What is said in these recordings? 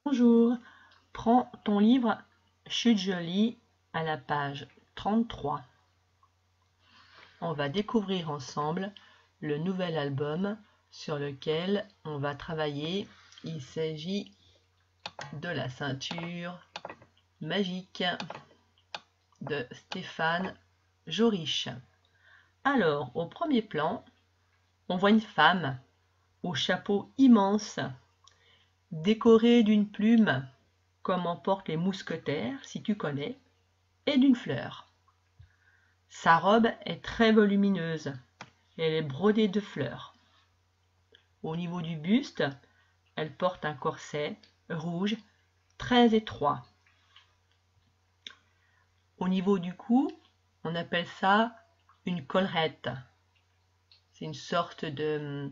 Bonjour, prends ton livre Chute jolie à la page 33. On va découvrir ensemble le nouvel album sur lequel on va travailler. Il s'agit de la ceinture magique de Stéphane Jorisch. Alors, au premier plan, on voit une femme au chapeau immense, décorée d'une plume, comme en portent les mousquetaires, si tu connais, et d'une fleur. Sa robe est très volumineuse, elle est brodée de fleurs. Au niveau du buste, elle porte un corset rouge très étroit. Au niveau du cou, on appelle ça une collerette. C'est une sorte de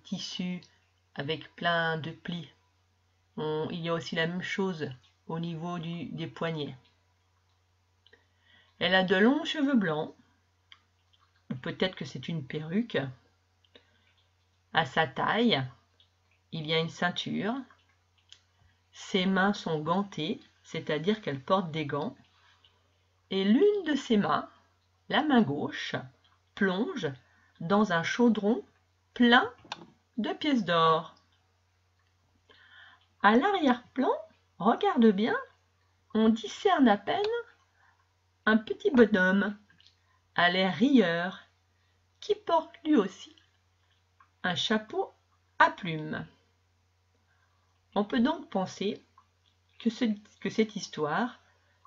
tissu avec plein de plis. Il y a aussi la même chose au niveau des poignets. Elle a de longs cheveux blancs, ou peut-être que c'est une perruque. À sa taille, il y a une ceinture. Ses mains sont gantées, c'est-à-dire qu'elle porte des gants. Et l'une de ses mains, la main gauche, plonge dans un chaudron plein de pièces d'or. À l'arrière-plan, regarde bien, on discerne à peine un petit bonhomme à l'air rieur qui porte lui aussi un chapeau à plumes. On peut donc penser que cette histoire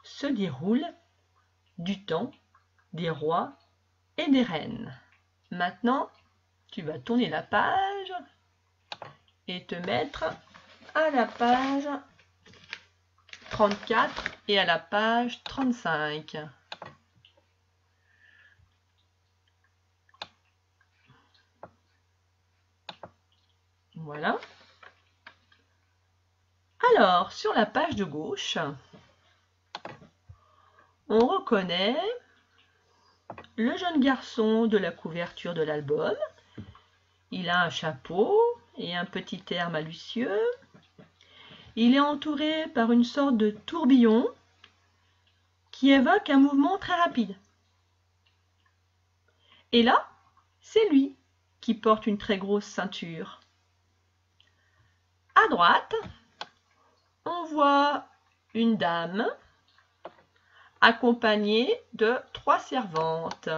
se déroule du temps des rois et des reines. Maintenant, tu vas tourner la page et te mettre à la page 34 et à la page 35. Voilà. Alors, sur la page de gauche, on reconnaît le jeune garçon de la couverture de l'album. Il a un chapeau et un petit air malicieux. Il est entouré par une sorte de tourbillon qui évoque un mouvement très rapide. Et là, c'est lui qui porte une très grosse ceinture. À droite, on voit une dame accompagnée de 3 servantes.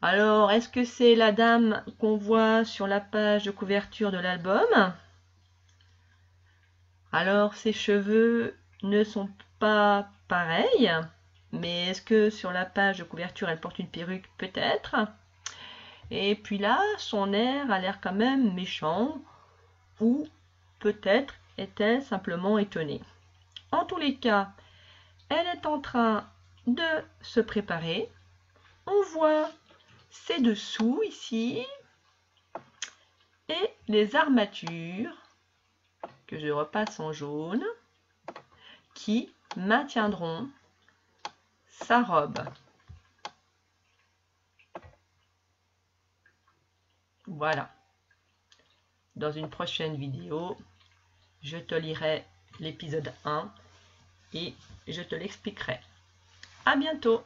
Alors, est-ce que c'est la dame qu'on voit sur la page de couverture de l'album? Alors, ses cheveux ne sont pas pareils, mais est-ce que sur la page de couverture, elle porte une perruque? Peut-être. Et puis là, son air a l'air quand même méchant, ou peut-être est-elle simplement étonnée. En tous les cas, elle est en train de se préparer. On voit ses dessous ici et les armatures que je repasse en jaune qui maintiendront sa robe. Voilà. Dans une prochaine vidéo, je te lirai l'épisode 1 et je te l'expliquerai. À bientôt!